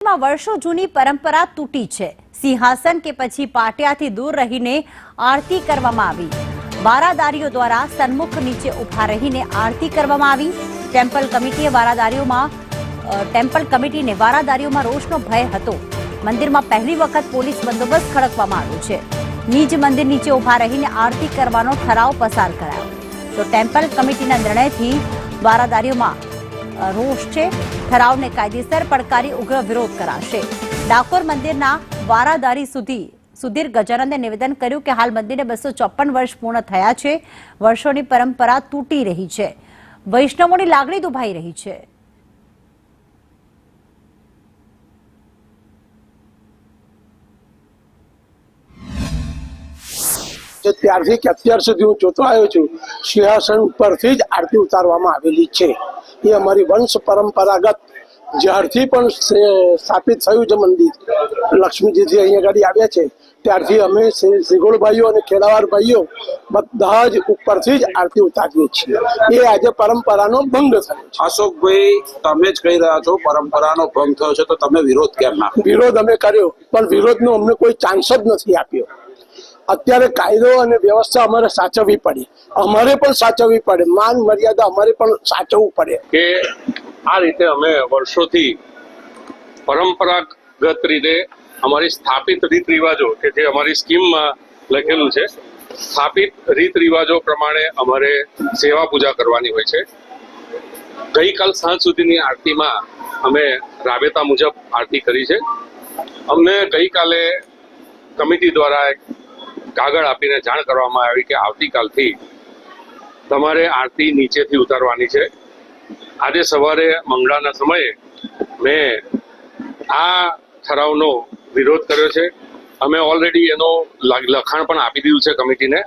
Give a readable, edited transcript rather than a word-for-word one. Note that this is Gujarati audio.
મંદિરમાં વર્ષો જૂની પરંપરા તૂટી છે। સિંહાસન કે પછી પાટિયાથી દૂર રહીને આરતી કરવામાં આવી। વારાદારીઓ દ્વારા સન્મુખ નીચે ઊભા રહીને આરતી કરવામાં આવી। ટેમ્પલ કમિટીને વારાદારીઓમાં રોષનો ભય હતો। મંદિરમાં પહેલી વખત પોલીસ બંદોબસ્ત ખડકવામાં આવ્યો છે। નિજ મંદિર નીચે ઊભા રહીને આરતી કરવાનો ઠરાવ પસાર કરાયો। તો ટેમ્પલ કમિટીના નિર્ણયથી વારાદારીઓમાં રોષ છે। ઠરાવને કાયદેસર પડકારી ઉગ્ર વિરોધ કરાશે। ડાકોર મંદિરના વારાદારી સુધીર ગજાનંદે નિવેદન કર્યું કે હાલ મંદિરને 254 વર્ષ પૂર્ણ થયા છે। વર્ષોની પરંપરા તૂટી રહી છે। વૈષ્ણવોની લાગણી દુભાઈ રહી છે। ત્યારથી કે અત્યાર સુધી હું જોતો આવ્યો છું, સિંહાસન ઉપરથી જ આરતી ઉતારવામાં આવેલી છે। એ અમારી વંશ પરંપરાગત જ્યારથી પણ સ્થાપિત થયું છે મંદિર, લક્ષ્મીજીથી અહીંયા ગાડી આવ્યા છે ત્યારથી અમે શ્રીગોળ ભાઈઓ અને ખેડાવાર ભાઈઓ બધા જ ઉપરથી જ આરતી ઉતારીએ છીએ। એ આજે પરંપરાનો ભંગ થયો છે। અશોકભાઈ, તમે જ કહી રહ્યા છો પરંપરાનો ભંગ થયો છે, તો તમે વિરોધ કેમ ના? વિરોધ અમે કર્યો, પણ વિરોધનો અમને કોઈ ચાન્સ જ નથી આપ્યો। અત્યારે કાયદો અને વ્યવસ્થા અમારે સાચવવી પડે, અમારે પણ સાચવવી પડે, માન મર્યાદા અમારે પણ સાચવવું પડે। કે આ રીતે અમે વર્ષોથી પરંપરાગત રીતે અમારી સ્થાપિત રીત રિવાજો કે જે અમારી સ્કીમમાં લખેલું છે, સ્થાપિત રીત રિવાજો પ્રમાણે અમારે સેવા પૂજા કરવાની હોય છે। ગઈકાલ સાંજ સુધીની આરતીમાં અમે રાબેતા મુજબ આરતી કરી છે। અમને ગઈકાલે કમિટી દ્વારા એક કાગળ આપીને જાણ કરવામાં આવી કે આવતીકાલથી તમારે આરતી નીચેથી ઉતારવાની છે। આજે સવારે મંગળાના સમયે મેં આ ઠરાવનો વિરોધ કર્યો છે। અમે ઓલરેડી એનો લખાણ પણ આપી દીધું છે કમિટીને।